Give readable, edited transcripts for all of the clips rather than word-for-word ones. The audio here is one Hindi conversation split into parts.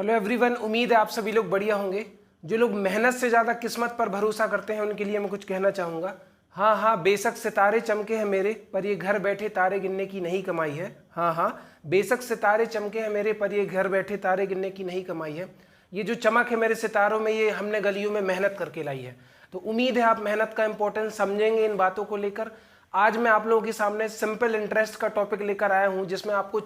हेलो एवरीवन, उम्मीद है आप सभी लोग बढ़िया होंगे। जो लोग मेहनत से ज़्यादा किस्मत पर भरोसा करते हैं उनके लिए मैं कुछ कहना चाहूँगा। हाँ हाँ, बेशक सितारे चमके हैं मेरे, पर ये घर बैठे तारे गिनने की नहीं कमाई है। हाँ हाँ, बेशक सितारे चमके हैं मेरे, पर ये घर बैठे तारे गिनने की नहीं कमाई है। ये जो चमक है मेरे सितारों में, ये हमने गलियों में मेहनत करके लाई है। तो उम्मीद है आप मेहनत का इंपॉर्टेंस समझेंगे इन बातों को लेकर। आज मैं आप लोगों के सामने सिंपल इंटरेस्ट का टॉपिक लेकर आया हूँ, जिसमें आपको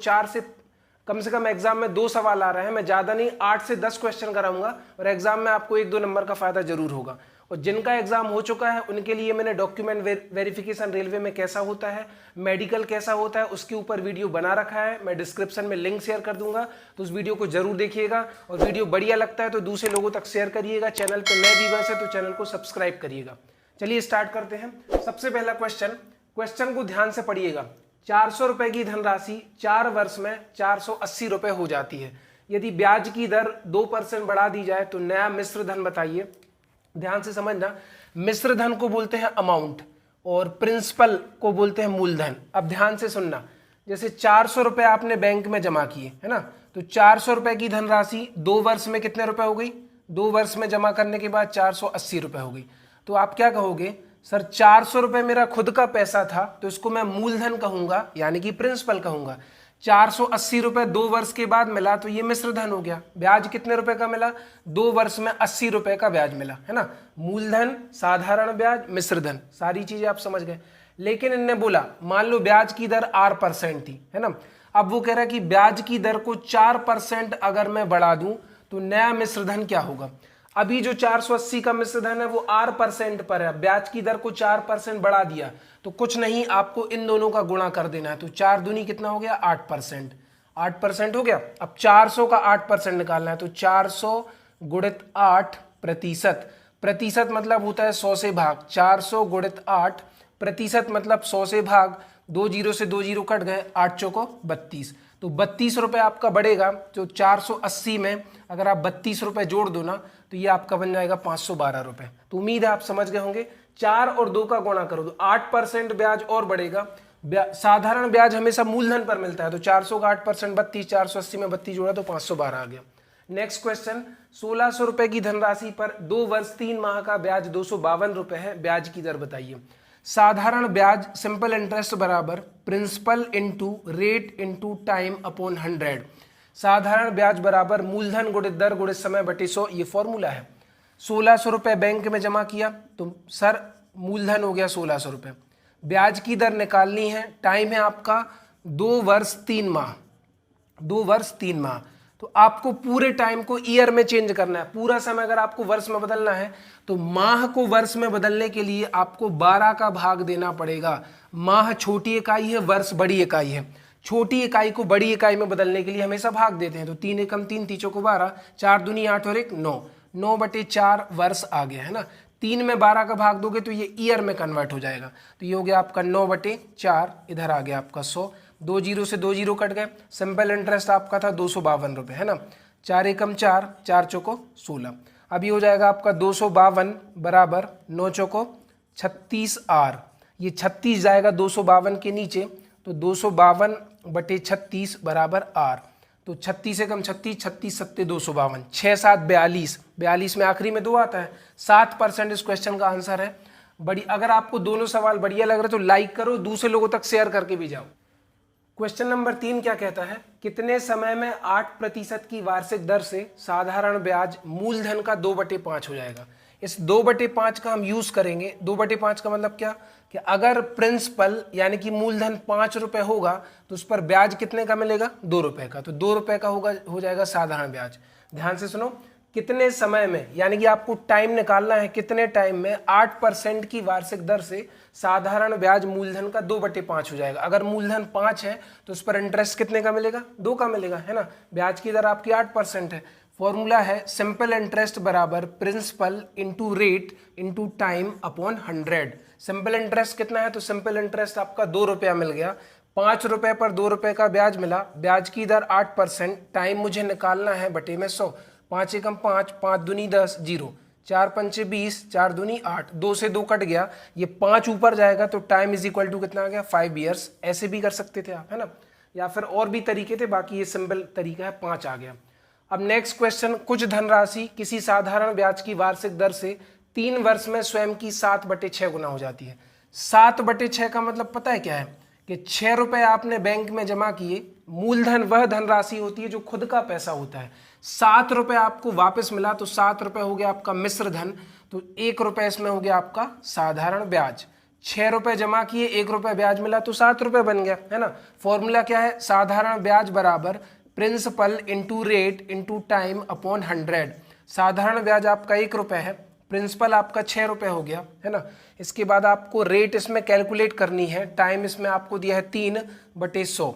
कम से कम एग्जाम में 2 सवाल आ रहे हैं। मैं ज़्यादा नहीं, 8 से 10 क्वेश्चन कराऊंगा और एग्जाम में आपको 1-2 नंबर का फायदा जरूर होगा। और जिनका एग्जाम हो चुका है उनके लिए मैंने डॉक्यूमेंट वेरिफिकेशन रेलवे में कैसा होता है, मेडिकल कैसा होता है, उसके ऊपर वीडियो बना रखा है। मैं डिस्क्रिप्शन में लिंक शेयर कर दूंगा, तो उस वीडियो को जरूर देखिएगा। और वीडियो बढ़िया लगता है तो दूसरे लोगों तक शेयर करिएगा। चैनल पर नए व्यूअर्स है तो चैनल को सब्सक्राइब करिएगा। चलिए स्टार्ट करते हैं। सबसे पहला क्वेश्चन को ध्यान से पढ़िएगा। 400 रुपए की धनराशि 4 वर्ष में 480 रुपए हो जाती है। यदि ब्याज की दर 2% बढ़ा दी जाए तो नया मिश्र धन बताइए। ध्यान से समझना, मिश्र धन को बोलते हैं अमाउंट और प्रिंसिपल को बोलते हैं मूलधन। अब ध्यान से सुनना, जैसे 400 रुपए आपने बैंक में जमा किए है ना, तो 400 रुपए की धनराशि 2 वर्ष में कितने रुपए हो गई? 2 वर्ष में जमा करने के बाद 480 रुपए हो गई। तो आप क्या कहोगे, सर 400 रुपए मेरा खुद का पैसा था तो इसको मैं मूलधन कहूंगा, यानी कि प्रिंसिपल कहूंगा। 480 रुपए 2 वर्ष के बाद मिला तो ये मिश्र धन हो गया। ब्याज कितने रुपए का मिला? 2 वर्ष में 80 रुपए का ब्याज मिला, है ना। मूलधन, साधारण ब्याज, मिश्र धन, सारी चीजें आप समझ गए। लेकिन इनने बोला, मान लो ब्याज की दर 8% थी, है ना। अब वो कह रहा है कि ब्याज की दर को 4% अगर मैं बढ़ा दूं तो नया मिश्र धन क्या होगा। अभी जो 480 का मिश्र धन है वो 8% पर है, ब्याज की दर को 4% बढ़ा दिया तो कुछ नहीं, आपको इन दोनों का गुणा कर देना है। तो 4 दूनी कितना हो गया? 8%। 8% हो गया। अब 400 का 8% निकालना है तो 400 गुणित 8%। प्रतिशत मतलब होता है 100 से भाग। 400 गुणित 8% मतलब 100 से भाग। 2 जीरो से 2 जीरो कट गए, 8 चौको 32। तो 32 रुपए आपका बढ़ेगा। तो 480 में अगर आप 32 रुपए जोड़ दो ना तो ये आपका बन जाएगा 512 रुपए। तो उम्मीद है आप समझ गए होंगे। 4 और 2 का गुणा करो तो 8% ब्याज और बढ़ेगा। साधारण ब्याज हमेशा मूलधन पर मिलता है, तो 400 का 8% 32, 480 में 32 जोड़ा तो 512 आ गया। नेक्स्ट क्वेश्चन, 1600 रुपए की धनराशि पर 2 वर्ष 3 माह का ब्याज 252 रुपए है, ब्याज की दर बताइए। साधारण ब्याज सिंपल इंटरेस्ट बराबर principal into rate into time upon 100। साधारण ब्याज बराबर मूलधन गुणित दर गुणित समय बटे 100, ये फॉर्मूला है। 1600 रुपए बैंक में जमा किया तो सर मूलधन हो गया 1600 रुपए। ब्याज की दर निकालनी है, टाइम है आपका 2 वर्ष 3 माह। 2 वर्ष 3 माह, तो आपको पूरे टाइम को ईयर में चेंज करना है। पूरा समय अगर आपको वर्ष में बदलना है तो माह को वर्ष में बदलने के लिए आपको 12 का भाग देना पड़ेगा। माह छोटी इकाई है, वर्ष बड़ी इकाई है। छोटी इकाई को बड़ी इकाई में बदलने के लिए हमेशा भाग देते हैं। तो 3 एकम 3, तीचों को 12, 4 दूनी 8 और 1 9, 9/4 वर्ष आ गया, है ना। 3 में 12 का भाग दोगे तो ये ईयर में कन्वर्ट हो जाएगा। तो ये हो गया आपका 9/4, इधर आ गया आपका 100। 2 जीरो से 2 जीरो कट गए। सिंपल इंटरेस्ट आपका था 252 रुपए, है ना। 4 एकम 4, 4 चौको 16। अभी हो जाएगा आपका 252 बराबर 9 चौको 36 आर। ये 36 जाएगा 252 के नीचे, तो 252/36 बराबर आर। तो 36 से कम 36, 36 सत्ते 252, 6 7 42, 42 में आखिरी में 2 आता है। 7% इस क्वेश्चन का आंसर है। बड़ी, अगर आपको दोनों सवाल बढ़िया लग रहे तो लाइक करो, दूसरे लोगों तक शेयर करके भी जाओ। क्वेश्चन नंबर 3 क्या कहता है, कितने समय में 8% की वार्षिक दर से साधारण ब्याज मूलधन का 2/5 हो जाएगा। इस 2/5 का हम यूज करेंगे। 2/5 का मतलब क्या, कि अगर प्रिंसिपल यानी कि मूलधन 5 रुपए होगा तो उस पर ब्याज कितने का मिलेगा? 2 रुपए का। तो 2 रुपए का हो जाएगा साधारण ब्याज। ध्यान से सुनो, कितने समय में, यानी कि आपको टाइम निकालना है, कितने टाइम में 8% की वार्षिक दर से साधारण ब्याज मूलधन का 2/5 हो जाएगा। अगर मूलधन 5 है तो उस पर इंटरेस्ट कितने का मिलेगा? 2 का मिलेगा, है ना। ब्याज की दर आपकी 8% है। फॉर्मूला है सिंपल इंटरेस्ट बराबर principal into rate into time upon 100। Simple interest कितना है? तो सिंपल इंटरेस्ट आपका 2 रुपया मिल गया। 5 रुपए पर 2 रुपए का ब्याज मिला। ब्याज की दर 8%, टाइम मुझे निकालना है बटे में 100। 5 एकम 5, 5 दूनी 10, 0, 4 पंचे 20, 4 दूनी 8, 2 से 2 कट गया। ये 5 ऊपर जाएगा तो टाइम इज इक्वल टू कितना आ गया? 5 ईयर्स। ऐसे भी कर सकते थे आप, है ना, या फिर और भी तरीके थे, बाकी ये सिंपल तरीका है, 5 आ गया। अब नेक्स्ट क्वेश्चन, कुछ धनराशि किसी साधारण ब्याज की वार्षिक दर से 3 वर्ष में स्वयं की 7/6 गुना हो जाती है। 7/6 का मतलब पता है क्या है कि 6 रुपए आपने बैंक में जमा किए, मूलधन वह धनराशि होती है जो खुद का पैसा होता है, 7 रुपए आपको वापस मिला तो 7 रुपए हो गया आपका मिश्र धन, तो 1 रुपए इसमें हो गया आपका साधारण ब्याज। 6 रुपए जमा किए, 1 रुपए ब्याज मिला तो 7 रुपए बन गया, है ना। फॉर्मूला क्या है, साधारण ब्याज बराबर principal into rate into time upon 100। साधारण ब्याज आपका 1 रुपए है, प्रिंसिपल आपका 6 रुपए हो गया, है ना। इसके बाद आपको रेट इसमें कैलकुलेट करनी है, टाइम इसमें आपको दिया है 3/100।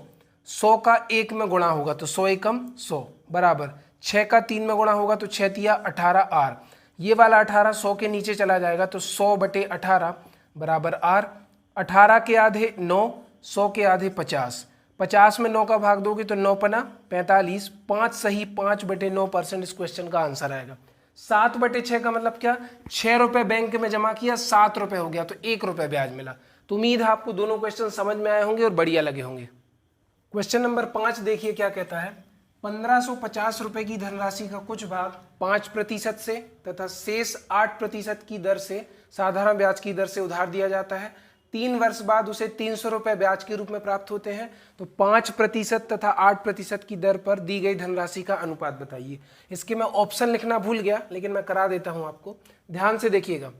100 का 1 में गुणा होगा तो 100 एकम 100 बराबर 6 का 3 में गुणा होगा तो 6 तिया 18 आर। ये वाला 18 100 के नीचे चला जाएगा तो 100/18 बराबर आर। 18 के आधे 9, 100 के आधे 50। 50 में 9 का भाग दोगे तो 9 पना 45, 5 सही 5/9% इस क्वेश्चन का आंसर आएगा। 7/6 का मतलब क्या, 6 रुपए बैंक में जमा किया, 7 रुपए हो गया तो 1 रुपए ब्याज मिला। तो उम्मीद है आपको दोनों क्वेश्चन समझ में आए होंगे और बढ़िया लगे होंगे। क्वेश्चन नंबर 5 देखिए क्या कहता है, 1550 रुपए की धनराशि का कुछ भाग 5% से तथा शेष 8% की दर से साधारण ब्याज की दर से उधार दिया जाता है। 3 वर्ष बाद उसे 300 रुपए ब्याज के रूप में प्राप्त होते हैं, तो 5% तथा 8% की दर पर दी गई धनराशि का अनुपात बताइए। इसके मैं ऑप्शन लिखना भूल गया, लेकिन मैं करा देता हूं आपको, ध्यान से देखिएगा।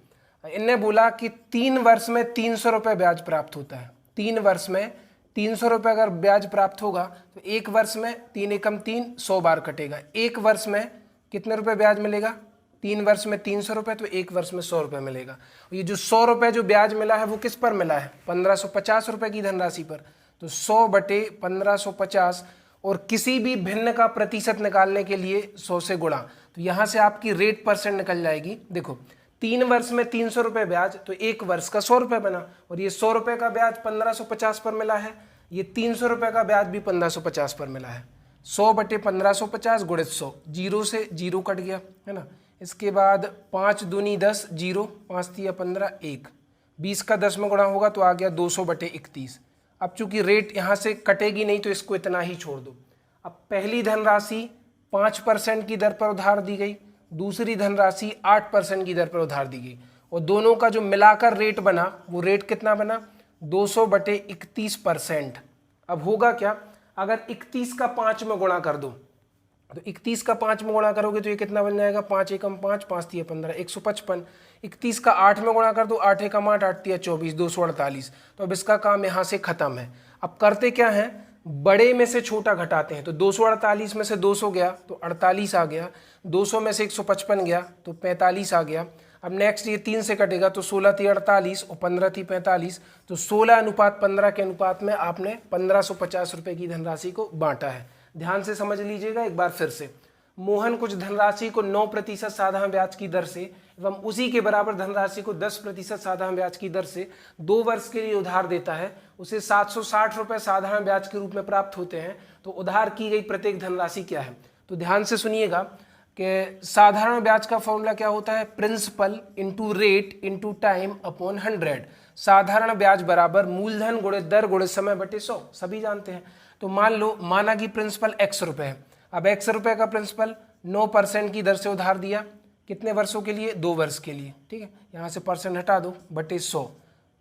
इनने बोला कि 3 वर्ष में 300 रुपए ब्याज प्राप्त होता है। 3 वर्ष में 300 रुपए अगर ब्याज प्राप्त होगा तो 1 वर्ष में 3 एकम 3, 100 बार कटेगा। 1 वर्ष में कितने रुपए ब्याज मिलेगा, 3 वर्ष में 300 रुपए, तो 1 वर्ष में 100 रुपए मिलेगा। ये जो 100 रुपए जो ब्याज मिला है वो किस पर मिला है, 1550 रुपए की धनराशि पर, तो 100/1550। और किसी भी भिन्न का प्रतिशत निकालने के लिए 100 से गुणा, तो यहाँ से आपकी रेट परसेंट निकल जाएगी। देखो 3 वर्ष में 300 रुपए ब्याज, तो 1 वर्ष का 100 रुपए बना, और ये 100 रुपए का ब्याज 1550 पर मिला है, ये 300 रुपए का ब्याज भी 1550 पर मिला है। 100/1550 गुणित 100, 0 से 0 कट गया, है ना। इसके बाद 5 दूनी 10, 0, 5 तिया 15, 1, 20 का 10 में गुणा होगा तो आ गया 200/31। अब चूंकि रेट यहाँ से कटेगी नहीं तो इसको इतना ही छोड़ दो। अब पहली धनराशि 5% की दर पर उधार दी गई, दूसरी धनराशि 8% की दर पर उधार दी गई, और दोनों का जो मिलाकर रेट बना वो रेट कितना बना, 200/31%। अब होगा क्या, अगर 31 का 5 में गुणा कर दो तो 31 का 5 में गुणा करोगे तो ये कितना बन जाएगा, 5 एकम 5, 5 तिया 15, 155। 31 का 8 में गुणा कर दो, 8 एकम 8, 8 तिया 24, 248। तो अब इसका काम यहाँ से खत्म है। अब करते क्या है, बड़े में से छोटा घटाते हैं। तो 248 में से 200 गया तो 48 आ गया, 200 में से 155 गया तो 45 आ गया। अब नेक्स्ट ये 3 से कटेगा तो 16 थी 48 और 15 थी 45, तो 16:15 के अनुपात में आपने 1550 रुपए की धनराशि को बांटा है। ध्यान से समझ लीजिएगा एक बार फिर से। मोहन कुछ धनराशि को 9% साधारण ब्याज की दर से एवं उसी के बराबर धनराशि को 10% साधारण ब्याज की दर से 2 वर्ष के लिए उधार देता है। उसे 760 रुपए साधारण ब्याज के रूप में प्राप्त होते हैं। तो उधार की गई प्रत्येक धनराशि क्या है, तो ध्यान से सुनिएगा कि साधारण ब्याज का फॉर्मूला क्या होता है, principal into rate into time upon 100। साधारण ब्याज बराबर मूलधन गुणित दर गुणित समय बटे 100, सभी जानते हैं। तो मान लो, माना कि प्रिंसिपल x रुपए है। अब x रुपए का प्रिंसिपल 9% की दर से उधार दिया, कितने वर्षों के लिए, 2 वर्ष के लिए, ठीक है। यहाँ से परसेंट हटा दो, बटे 100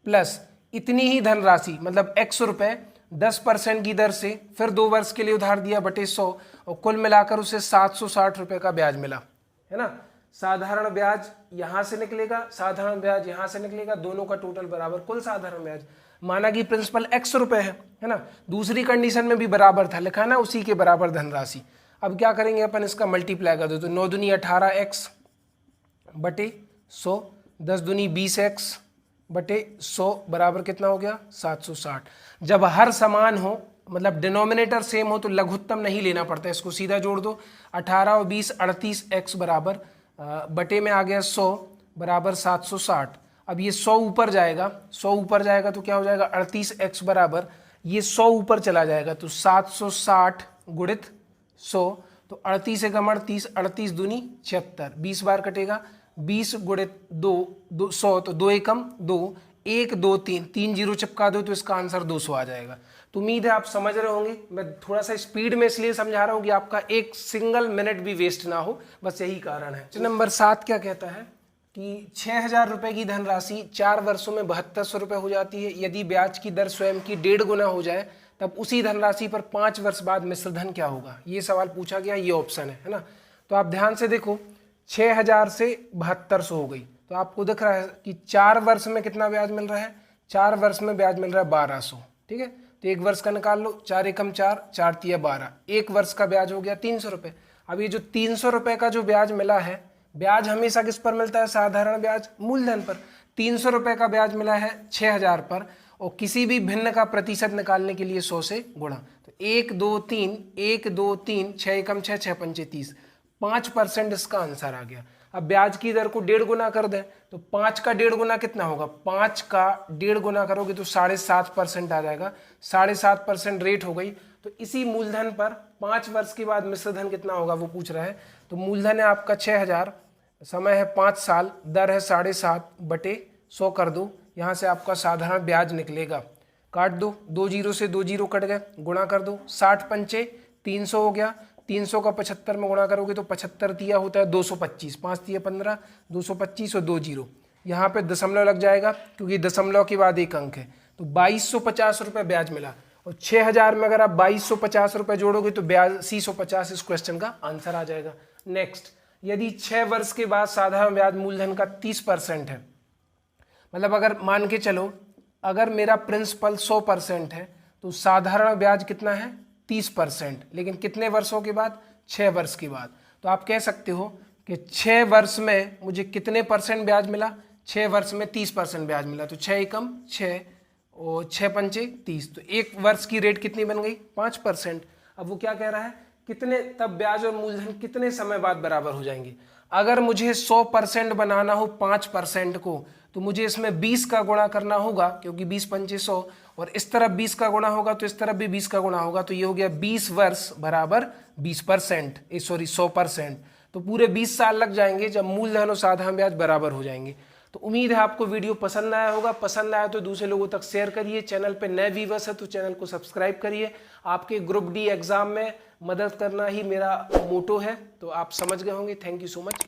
प्लस इतनी ही धनराशि मतलब x रुपए 10% की दर से फिर 2 वर्ष के लिए उधार दिया, बटे 100, और कुल मिलाकर उसे 760 रुपए का ब्याज मिला, है ना। साधारण ब्याज यहाँ से निकलेगा, साधारण ब्याज यहाँ से निकलेगा, दोनों का टोटल बराबर कुल साधारण ब्याज। माना कि प्रिंसिपल x रुपए है ना। दूसरी कंडीशन में भी बराबर था, लिखा ना उसी के बराबर धनराशि। अब क्या करेंगे अपन, इसका मल्टीप्लाई कर दो, तो 9 दूनी 18x बटे 100, 10 दूनी 20x बटे 100 बराबर कितना हो गया, 760। जब हर समान हो, मतलब डिनोमिनेटर सेम हो, तो लघुत्तम नहीं लेना पड़ता, इसको सीधा जोड़ दो। 18 और 20 38x बराबर बटे में आ गया 100 बराबर 760। अब ये 100 ऊपर जाएगा, 100 ऊपर जाएगा तो क्या हो जाएगा, 38x बराबर, ये 100 ऊपर चला जाएगा तो 760 गुणित 100, तो 38 एकम 38, 38 दूनी 76, 20 बार कटेगा, 20 गुणित 2, 100, तो 2 एकम 2, 1 2 3, 3 जीरो चिपका दो तो इसका आंसर 200 आ जाएगा। तो तो उम्मीद है आप समझ रहे होंगे। मैं थोड़ा सा स्पीड में इसलिए समझा रहा हूँ कि आपका एक सिंगल मिनट भी वेस्ट ना हो, बस यही कारण है। नंबर 7 क्या कहता है कि 6,000 रुपए की धनराशि 4 वर्षों में 7200 रुपये हो जाती है। यदि ब्याज की दर स्वयं की 1.5 गुना हो जाए तब उसी धनराशि पर 5 वर्ष बाद मिश्र धन क्या होगा। ये सवाल पूछा गया, ये ऑप्शन है ना। तो आप ध्यान से देखो, 6,000 से 7200 हो गई, तो आपको दिख रहा है कि 4 वर्ष में कितना ब्याज मिल रहा है। 4 वर्ष में ब्याज मिल रहा है 1200, ठीक है। तो 1 वर्ष का निकाल लो, 4 एकम 4, 4 तिया 12, 1 वर्ष का ब्याज हो गया 300 रुपये। अब ये जो 300 रुपये का जो ब्याज मिला है, ब्याज हमेशा किस पर मिलता है, साधारण ब्याज मूलधन पर। 300 रुपये का ब्याज मिला है 6,000 पर, और किसी भी भिन्न का प्रतिशत निकालने के लिए 100 से गुणा। तो 1 2 3, 1 2 3, 6 एकम 6, 6 पंचे 30, 5% इसका आंसर आ गया। अब ब्याज की दर को 1.5 गुना कर दें तो 5 का 1.5 गुना कितना होगा, 5 का 1.5 गुना करोगे तो 7.5% आ जाएगा। 7.5% रेट हो गई। तो इसी मूलधन पर 5 वर्ष के बाद मिश्र धन कितना होगा वो पूछ रहा है। तो मूलधन है आपका 6,000, समय है 5 साल, दर है 7.5/100 कर दो, यहाँ से आपका साधारण ब्याज निकलेगा। काट दो, 2 जीरो से 2 जीरो कट गए, गुणा कर दो, 60 पंचे 300 हो गया। 300 का 75 में गुणा करोगे तो 75 तिया होता है 225, 5 तिया 15, 225 और 2 जीरो, यहाँ पे दशमलव लग जाएगा क्योंकि दशमलव के बाद एक अंक है। तो 2250 रुपये ब्याज मिला, और 6,000 में अगर आप 2250 रुपये जोड़ोगे तो 8250 इस क्वेश्चन का आंसर आ जाएगा। नेक्स्ट, यदि 6 वर्ष के बाद साधारण ब्याज मूलधन का 30% है, मतलब अगर मान के चलो अगर मेरा प्रिंसिपल 100% है तो साधारण ब्याज कितना है 30%, लेकिन कितने वर्षों के बाद, 6 वर्ष के बाद। तो आप कह सकते हो कि 6 वर्ष में मुझे कितने परसेंट ब्याज मिला, 6 वर्ष में 30% ब्याज मिला। तो 6 एकम 6 और 6 पंचे 30, तो 1 वर्ष की रेट कितनी बन गई, 5%। अब वो क्या कह रहा है, कितने तब ब्याज और मूलधन कितने समय बाद बराबर हो जाएंगे। अगर मुझे 100% बनाना हो 5% को, तो मुझे इसमें 20 का गुणा करना होगा, क्योंकि 20 पंचे 100, और इस तरफ 20 का गुणा होगा तो इस तरफ भी 20 का गुणा होगा, तो ये हो गया 20 वर्ष बराबर 20%, 100%। तो पूरे 20 साल लग जाएंगे जब मूलधन और साधारण ब्याज बराबर हो जाएंगे। तो उम्मीद है आपको वीडियो पसंद आया होगा। पसंद आया तो दूसरे लोगों तक शेयर करिए। चैनल पे नए व्यूअर्स है तो चैनल को सब्सक्राइब करिए। आपके ग्रुप डी एग्जाम में मदद करना ही मेरा मोटो है, तो आप समझ गए होंगे। Thank you so much.